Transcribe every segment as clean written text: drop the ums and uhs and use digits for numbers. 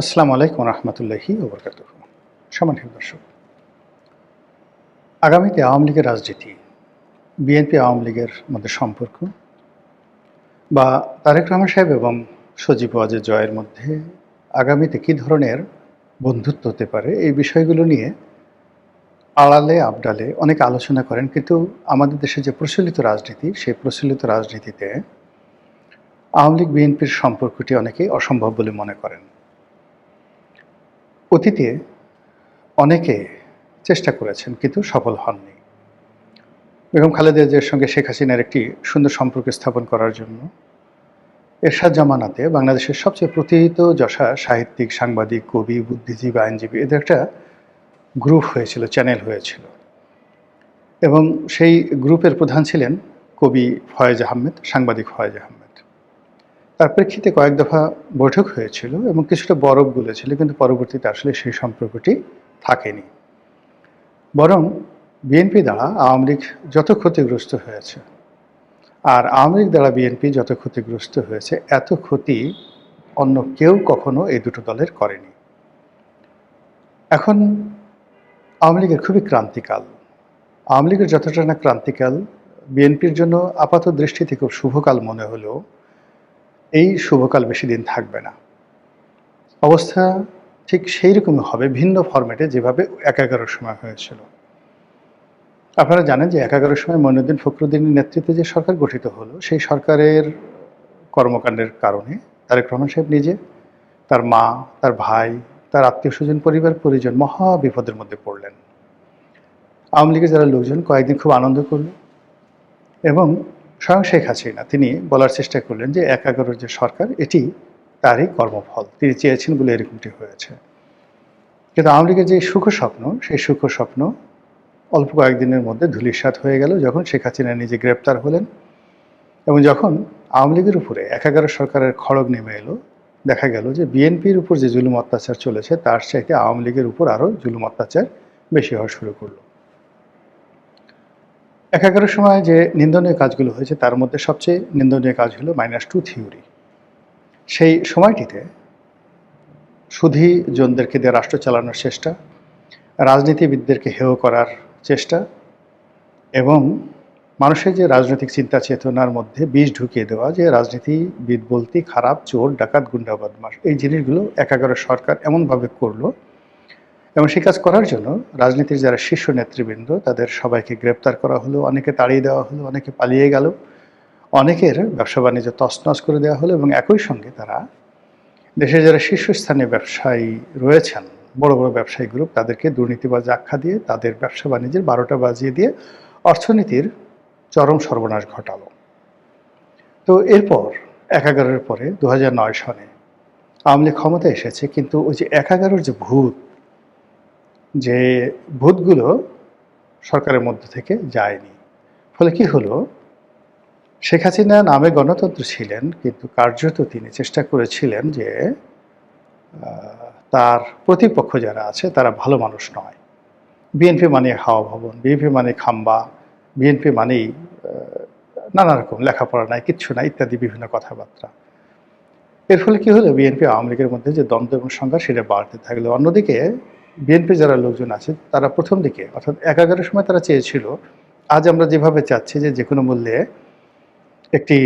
আসসালামু আলাইকুম রহমতুল্লাহি ওবরকাতুহ। সম্মানিত দর্শক, আগামীতে আওয়ামী লীগের রাজনীতি, বিএনপি আওয়ামী লীগের মধ্যে সম্পর্ক বা তারেক রহমান সাহেব এবং সজীব ওয়াজেদ জয়ের মধ্যে আগামীতে কী ধরনের বন্ধুত্ব হতে পারে, এই বিষয়গুলো নিয়ে আড়ালে আবডালে অনেক আলোচনা করেন। কিন্তু আমাদের দেশে যে প্রচলিত রাজনীতি, সেই প্রচলিত রাজনীতিতে আওয়ামী লীগ বিএনপির সম্পর্কটি অনেকেই অসম্ভব বলে মনে করেন। অতীতে অনেকে চেষ্টা করেছেন কিন্তু সফল হননি। বেগম খালেদা জিয়ার সঙ্গে শেখ হাসিনার একটি সুন্দর সম্পর্ক স্থাপন করার জন্য এরশাদ জামানাতে বাংলাদেশের সবচেয়ে প্রথিতযশা সাহিত্যিক, সাংবাদিক, কবি, বুদ্ধিজীবী, আইনজীবী এদের একটা গ্রুপ হয়েছিল, চ্যানেল হয়েছিল, এবং সেই গ্রুপের প্রধান ছিলেন কবি ফয়েজ আহমেদ, সাংবাদিক ফয়েজ আহমেদ। তার প্রেক্ষিতে কয়েক দফা বৈঠক হয়েছিল এবং কিছুটা বরফ গলেছিল, কিন্তু পরবর্তীতে আসলে সেই সম্পর্কটি থাকেনি। বরং বিএনপি দ্বারা আওয়ামী লীগ যত ক্ষতিগ্রস্ত হয়েছে, আর আওয়ামী লীগ দ্বারা বিএনপি যত ক্ষতিগ্রস্ত হয়েছে, এত ক্ষতি অন্য কেউ কখনো এই দুটো দলের করেনি। এখন আওয়ামী লীগের খুবই ক্রান্তিকাল। আওয়ামী লীগের যতটা না ক্রান্তিকাল, বিএনপির জন্য আপাত দৃষ্টিতে খুব শুভকাল মনে হলেও এই শুভকাল বেশি দিন থাকবে না। অবস্থা ঠিক সেই রকমই হবে, ভিন্ন ফরম্যাটে, যেভাবে ১১ সময় হয়েছিল। আপনারা জানেন যে ১১ সময় মঈনুদ্দিন ফখরুদ্দিনের নেতৃত্বে যে সরকার গঠিত হলো, সেই সরকারের কর্মকাণ্ডের কারণে তারেক রহমান সাহেব নিজে, তার মা, তার ভাই, তার আত্মীয় স্বজন, পরিবার পরিজন মহা বিপদের মধ্যে পড়লেন। আওয়ামী লীগের যারা লোকজন কয়েকদিন খুব আনন্দ করল, এবং স্বয়ং শেখ হাসিনা তিনি বলার চেষ্টা করলেন যে ১১ যে সরকার, এটি তারই কর্মফল, তিনি চেয়েছেন বলে এরকমটি হয়েছে। কিন্তু আওয়ামী লীগের যে সুখ স্বপ্ন, সেই সুখ স্বপ্ন অল্প কয়েকদিনের মধ্যে ধূলিসাৎ হয়ে গেল যখন শেখ হাসিনা নিজে গ্রেপ্তার হলেন, এবং যখন আওয়ামী লীগের উপরে ১১ সরকারের খড়গ নেমে এলো, দেখা গেল যে বিএনপির উপর যে জুলুম অত্যাচার চলেছে, তার চাইতে আওয়ামী লীগের উপর আরও জুলুম অত্যাচার বেশি হওয়া শুরু করলো। ১১ সময় যে নিন্দনীয় কাজগুলো হয়েছে, তার মধ্যে সবচেয়ে নিন্দনীয় কাজ হলো -2 থিওরি। সেই সময়টিতে সুধী জনদেরকে দিয়ে রাষ্ট্র চালানোর চেষ্টা, রাজনীতিবিদদেরকে হেয় করার চেষ্টা, এবং মানুষের যে রাজনৈতিক চিন্তা চেতনার মধ্যে বিষ ঢুকিয়ে দেওয়া, যে রাজনীতিবিদ বলতে খারাপ, চোর, ডাকাত, গুন্ডা, বদমাশ, এই জিনিসগুলো ১১ সরকার এমনভাবে করলো। এবং সেই কাজ করার জন্য রাজনীতির যারা শীর্ষ নেতৃবৃন্দ, তাদের সবাইকে গ্রেপ্তার করা হলো, অনেকে তাড়িয়ে দেওয়া হলো, অনেকে পালিয়ে গেল, অনেকের ব্যবসা বাণিজ্য তছনছ করে দেওয়া হলো, এবং একই সঙ্গে তারা দেশের যারা শীর্ষস্থানীয় ব্যবসায়ী রয়েছেন, বড় বড় ব্যবসায়ী গ্রুপ, তাদেরকে দুর্নীতিবাজ আখ্যা দিয়ে তাদের ব্যবসা বাণিজ্যের ১২টা বাজিয়ে দিয়ে অর্থনীতির চরম সর্বনাশ ঘটালো। তো এরপর ১১-এর পরে ২০০৯ সনে আওয়ামী লীগ ক্ষমতায় এসেছে, কিন্তু ওই যে ১১-এর যে ভূতগুলো সরকারের মধ্যে থেকে যায়নি। ফলে কি হলো, শেখ হাসিনা নামে গণতন্ত্র ছিলেন, কিন্তু কার্যত তিনি চেষ্টা করেছিলেন যে তার প্রতিপক্ষ যারা আছে তারা ভালো মানুষ নয়। বিএনপি মানে হাওয়া ভবন, বিএনপি মানে খাম্বা, বিএনপি মানেই নানা রকম লেখাপড়া নাই, কিচ্ছু নাই, ইত্যাদি বিভিন্ন কথাবার্তা। এর ফলে কি হলো, বিএনপি আওয়ামী লীগের মধ্যে যে দ্বন্দ্ব এবং সংঘাত, সেটা বাড়তে থাকলো। অন্যদিকে বিএনপি যারা লোকজন আছে, তারা প্রথম দিকে অর্থাৎ ১১-এর সময় তারা চেয়েছিল, আজ আমরা যেভাবে চাচ্ছি যে কোনো মূল্যে একটি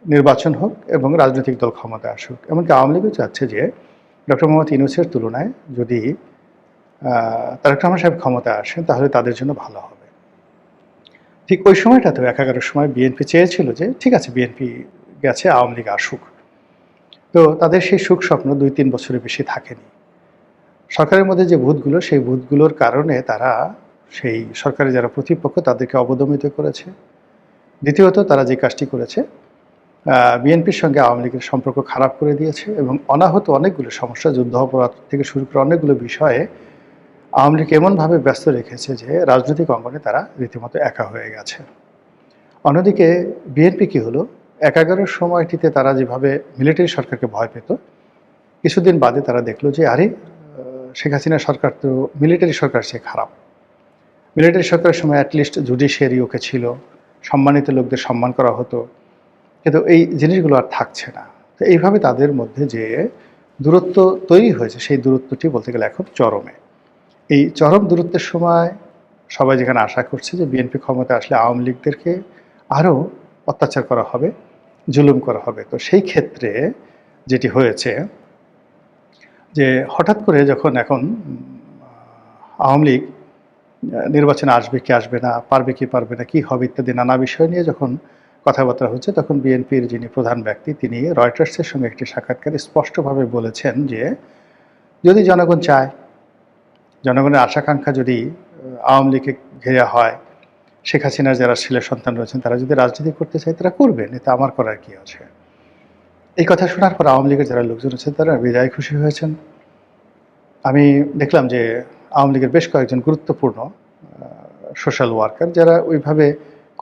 নির্বাচন হোক এবং রাজনৈতিক দল ক্ষমতায় আসুক। এমনকি আওয়ামী লীগও চাচ্ছে যে ডক্টর মোহাম্মদ ইউনূসের তুলনায় যদি তারেক রহমান সাহেব ক্ষমতায় আসেন, তাহলে তাদের জন্য ভালো হবে। ঠিক ওই সময়টাতেও ১১-এর সময় বিএনপি চেয়েছিল যে ঠিক আছে, বিএনপি গেছে, আওয়ামী লীগ আসুক। তো তাদের সেই সুখ স্বপ্ন ২-৩ বছরের বেশি থাকেনি। সরকারের মধ্যে যে ভূতগুলো, সেই ভূতগুলোর কারণে তারা সেই সরকারের যারা প্রতিপক্ষ, তাদেরকে অবদমিত করেছে। দ্বিতীয়ত, তারা যে কাজটি করেছে, বিএনপির সঙ্গে আওয়ামী লীগের সম্পর্ক খারাপ করে দিয়েছে, এবং অনাহত অনেকগুলো সমস্যা, যুদ্ধ অপরাধ থেকে শুরু করে অনেকগুলো বিষয়ে আওয়ামী লীগ এমনভাবে ব্যস্ত রেখেছে যে রাজনৈতিক অঙ্গনে তারা রীতিমতো একা হয়ে গেছে। অন্যদিকে বিএনপি কি হলো, ১১-এর সময়টিতে তারা যেভাবে মিলিটারি সরকারকে ভয় পেত, কিছুদিন বাদে তারা দেখলো যে আরে, শেখ হাসিনা সরকার তো মিলিটারি সরকার চেয়ে খারাপ। মিলিটারি সরকারের সময় অ্যাটলিস্ট জুডিশিয়ারি ওকে ছিল, সম্মানিত লোকদের সম্মান করা হতো, কিন্তু এই জিনিসগুলো আর থাকছে না। তো এইভাবে তাদের মধ্যে যে দূরত্ব তৈরি হয়েছে, সেই দূরত্বটি বলতে গেলে এখন চরমে। এই চরম দূরত্বের সময় সবাই যেখানে আশা করছে যে বিএনপি ক্ষমতায় আসলে আওয়ামী লীগদেরকে আরও অত্যাচার করা হবে, জুলুম করা হবে। তো সেই ক্ষেত্রে যেটি হয়েছে যে হঠাৎ করে যখন এখন আওয়ামী লীগ নির্বাচনে আসবে কি আসবে না, পারবে কি পারবে না, কি হবে ইত্যাদি নানা বিষয় নিয়ে যখন কথাবার্তা হচ্ছে, তখন বিএনপির যিনি প্রধান ব্যক্তি তিনি রয়টার্সের সঙ্গে একটি সাক্ষাৎকারে স্পষ্টভাবে বলেছেন যে যদি জনগণ চায়, জনগণের আশাকাঙ্ক্ষা যদি আওয়ামী লীগকে ঘেরা হয়, শেখ হাসিনার যারা ছেলে সন্তান রয়েছেন তারা যদি রাজনীতি করতে চায় তারা করবেন, এতে আমার করার কি আছে। এই কথা শোনার পর আওয়ামী লীগের যারা লোকজন আছেন তারা বিদায় খুশি হয়েছেন। আমি দেখলাম যে আওয়ামী লীগের বেশ কয়েকজন গুরুত্বপূর্ণ সোশ্যাল ওয়ার্কার যারা ওইভাবে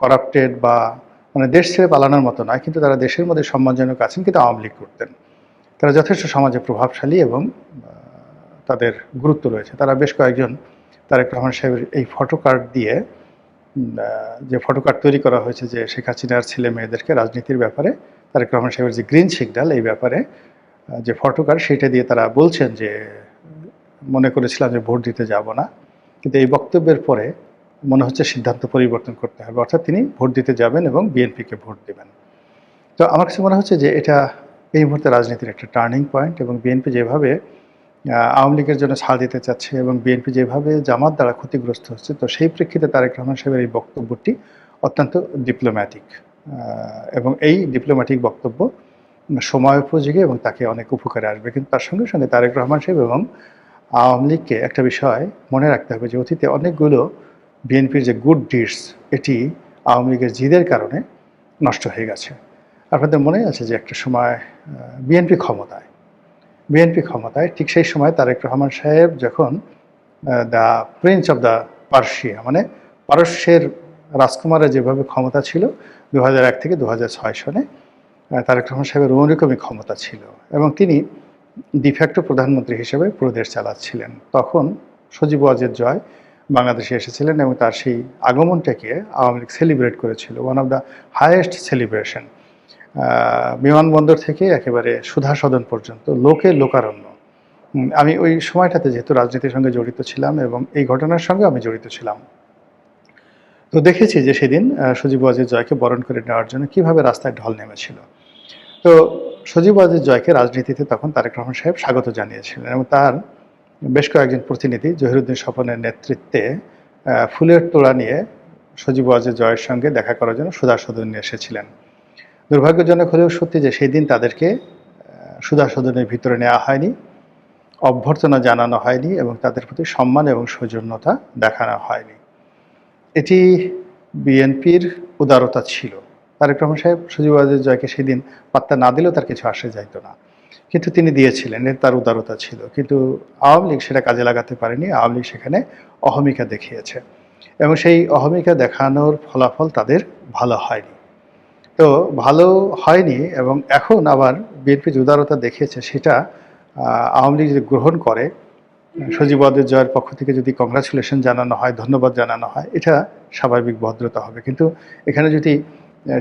করাপ্টেড বা মানে দেশ ছেড়ে পালানোর মতো নয়, কিন্তু তারা দেশের মধ্যে সম্মানজনক আছেন, কিন্তু আওয়ামী লীগ করতেন। তারা যথেষ্ট সমাজে প্রভাবশালী এবং তাদের গুরুত্ব রয়েছে। তারা বেশ কয়েকজন তারেক রহমান সাহেবের এই ফটো কার্ড দিয়ে যে ফটো কার্ড তৈরি করা হয়েছে যে শেখ হাসিনার ছেলে মেয়েদেরকে রাজনীতির ব্যাপারে তারেক রহমান সাহেবের যে গ্রিন সিগন্যাল এই ব্যাপারে যে ফটো কার্ড, সেইটা দিয়ে তারা বলছেন যে মনে করেছিলাম যে ভোট দিতে যাব না, কিন্তু এই বক্তব্যের পরে মনে হচ্ছে সিদ্ধান্ত পরিবর্তন করতে হবে, অর্থাৎ তিনি ভোট দিতে যাবেন এবং বিএনপিকে ভোট দেবেন। তো আমার কাছে মনে হচ্ছে যে এটা এই মুহূর্তে রাজনীতির একটা টার্নিং পয়েন্ট, এবং বিএনপি যেভাবে আওয়ামী লীগের জন্য ছাড় দিতে চাচ্ছে এবং বিএনপি যেভাবে জামাত দ্বারা ক্ষতিগ্রস্ত হচ্ছে, তো সেই প্রেক্ষিতে তারেক রহমান সাহেবের এই বক্তব্যটি অত্যন্ত ডিপ্লোম্যাটিক, এবং এই ডিপ্লোম্যাটিক বক্তব্য সময় উপযোগী এবং তাকে অনেক উপকারে আসবে। কিন্তু তার সঙ্গে সঙ্গে তারেক রহমান সাহেব এবং আওয়ামী লীগকে একটা বিষয় মনে রাখতে হবে যে অতীতে অনেকগুলো বিএনপির যে গুড ডিডস এটি আওয়ামী লীগের জিদের কারণে নষ্ট হয়ে গেছে। আপনাদের মনে আছে যে একটা সময় বিএনপি ক্ষমতায় ঠিক সেই সময় তারেক রহমান সাহেব যখন the Prince of the Persia মানে পারস্যের রাজকুমারের যেভাবে ক্ষমতা ছিল 2001 থেকে 2006 সনে তারেক রহমান সাহেবের ওরকমই ক্ষমতা ছিল, এবং তিনি ডিফ্যাক্টো প্রধানমন্ত্রী হিসেবে পুরো দেশ চালাচ্ছিলেন। তখন সজীব ওয়াজেদ জয় বাংলাদেশে এসেছিলেন এবং তার সেই আগমনটাকে আওয়ামী লীগ সেলিব্রেট করেছিল, one of the highest celebration. বিমানবন্দর থেকে একেবারে সুধা সদন পর্যন্ত লোকে লোকারণ্য। আমি ওই সময়টাতে যেহেতু রাজনীতির সঙ্গে জড়িত ছিলাম এবং এই ঘটনার সঙ্গে আমি জড়িত ছিলাম, তো দেখেছি যে সেদিন সজীব ওয়াজেদ জয়কে বরণ করে নেওয়ার জন্য কিভাবে রাস্তায় ঢল নেমেছিল। তো সজীব ওয়াজেদ জয়কে রাজনীতিতে তখন তারেক রহমান সাহেব স্বাগত জানিয়েছিলেন এবং তার বেশ কয়েকজন প্রতিনিধি জহিরুদ্দিন স্বপনের নেতৃত্বে ফুলের তোড়া নিয়ে সজীব ওয়াজেদ জয়ের সঙ্গে দেখা করার জন্য সুধা সদনে এসেছিলেন। দুর্ভাগ্যজনক হলেও সত্যি যে সেই দিন তাদেরকে সুধা সদনের ভিতরে নেওয়া হয়নি, অভ্যর্থনা জানানো হয়নি এবং তাদের প্রতি সম্মান এবং সৌজন্যতা দেখানো হয়নি। এটি বিএনপির উদারতা ছিল। তারেক রহমান সাহেব সজীব ওয়াজেদ জয়কে সেদিন পাত্তা না দিলেও তার কিছু আসে যাইতো না, কিন্তু তিনি দিয়েছিলেন, এর তার উদারতা ছিল। কিন্তু আওয়ামী লীগ সেটা কাজে লাগাতে পারেনি। আওয়ামী লীগ সেখানে অহমিকা দেখিয়েছে এবং সেই অহমিকা দেখানোর ফলাফল তাদের ভালো হয়নি। তো ভালো হয়নি এবং এখন আবার বিএনপি যে উদারতা দেখিয়েছে সেটা আওয়ামী লীগ যদি গ্রহণ করে, সজীব ওয়াজেদ জয়ের পক্ষ থেকে যদি কংগ্রাচুলেশন জানানো হয়, ধন্যবাদ জানানো হয়, এটা স্বাভাবিক ভদ্রতা হবে। কিন্তু এখানে যদি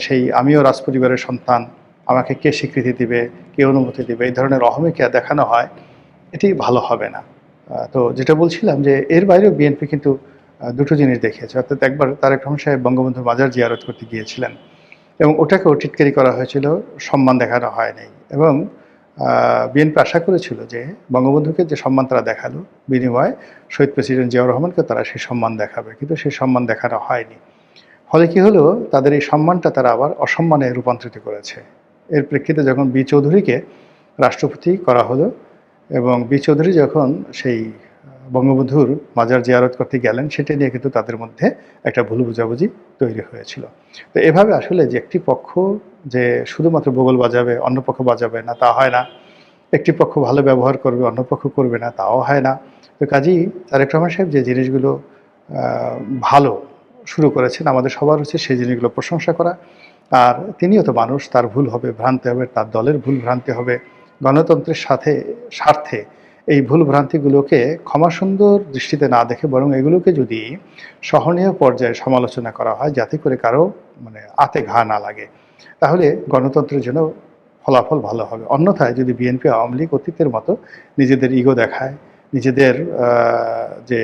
সেই আমিও রাজপরিবারের সন্তান, আমাকে কে স্বীকৃতি দিবে, কে অনুমতি দিবে, এই ধরনের অহমিকা দেখানো হয়, এটি ভালো হবে না। তো যেটা বলছিলাম যে এর বাইরেও বিএনপি কিন্তু দুটো জিনিস দেখিয়েছে। অর্থাৎ একবার তারেক রহমান সাহেব বঙ্গবন্ধুর মাজার জিয়ারত করতে গিয়েছিলেন এবং ওটাকেও টিটকারি করা হয়েছিল, সম্মান দেখানো হয়নি। এবং বিএনপি আশা করেছিল যে বঙ্গবন্ধুকে যে সম্মান তারা দেখালো, বিনিময়ে শহীদ প্রেসিডেন্ট জিয়াউর রহমানকে তারা সেই সম্মান দেখাবে, কিন্তু সেই সম্মান দেখানো হয়নি। ফলে কি হলো, তাদের এই সম্মানটা তারা আবার অসম্মানে রূপান্তরিত করেছে। এর প্রেক্ষিতে যখন বি চৌধুরীকে রাষ্ট্রপতি করা হলো এবং বি চৌধুরী যখন সেই বঙ্গবন্ধুর মাজার জিয়ারত করতে গেলেন, সেটা নিয়ে কিন্তু তাদের মধ্যে একটা ভুল বোঝাবুঝি তৈরি হয়েছিল। তো এভাবে আসলে যে একটি পক্ষ যে শুধুমাত্র বগল বাজাবে, অন্য পক্ষ বাজাবে না, তা হয় না। একটি পক্ষ ভালো ব্যবহার করবে, অন্য পক্ষ করবে না, তাও হয় না। তো কাজেই তারেক রহমান সাহেব যে জিনিসগুলো ভালো শুরু করেছেন, আমাদের সবার উচিত সেই জিনিসগুলো প্রশংসা করা। আর তিনিও তো মানুষ, তার ভুল হবে, ভ্রান্তি হবে, তার দলের ভুল ভ্রান্তি হবে। গণতন্ত্রের স্বার্থে এই ভুল ভ্রান্তিগুলোকে ক্ষমাসুন্দর দৃষ্টিতে না দেখে বরং এগুলোকে যদি সহনীয় পর্যায়ে সমালোচনা করা হয়, যাতে করে কারো আতে ঘা না লাগে, তাহলে গণতন্ত্রের জন্য ফলাফল ভালো হবে। অন্যথায় যদি বিএনপি আওয়ামী লীগ অতীতের মতো নিজেদের ইগো দেখায়, নিজেদের যে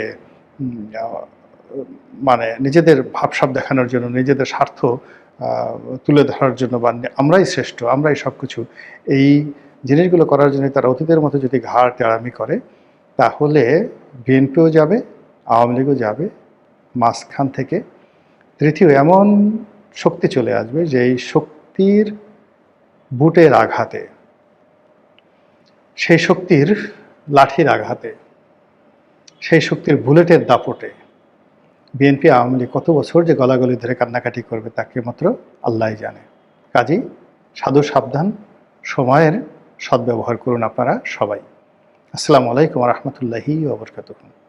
মানে নিজেদের ভাবসাব দেখানোর জন্য, নিজেদের স্বার্থ তুলে ধরার জন্য, বা আমরাই শ্রেষ্ঠ, আমরাই সব কিছু, এই জিনিসগুলো করার জন্য তারা অতীতের মতো যদি ঘাড় টেড়ামি করে, তাহলে বিএনপিও যাবে, আওয়ামী লীগও যাবে, মাঝখান থেকে তৃতীয় এমন শক্তি চলে আসবে যে এই শক্তির বুটের আঘাতে, সেই শক্তির লাঠির আঘাতে, সেই শক্তির বুলেটের দাপটে বিএনপি আওয়ামী লীগ কত বছর যে গলাগলি ধরে কান্নাকাটি করবে তাকে মাত্র আল্লাহই জানে। কাজেই সাধু সাবধান, সময়ের সদ্ব্যবহার করুন আপনারা সবাই। আসসালামু আলাইকুম ওয়া রাহমাতুল্লাহি ওয়া বারাকাতুহু।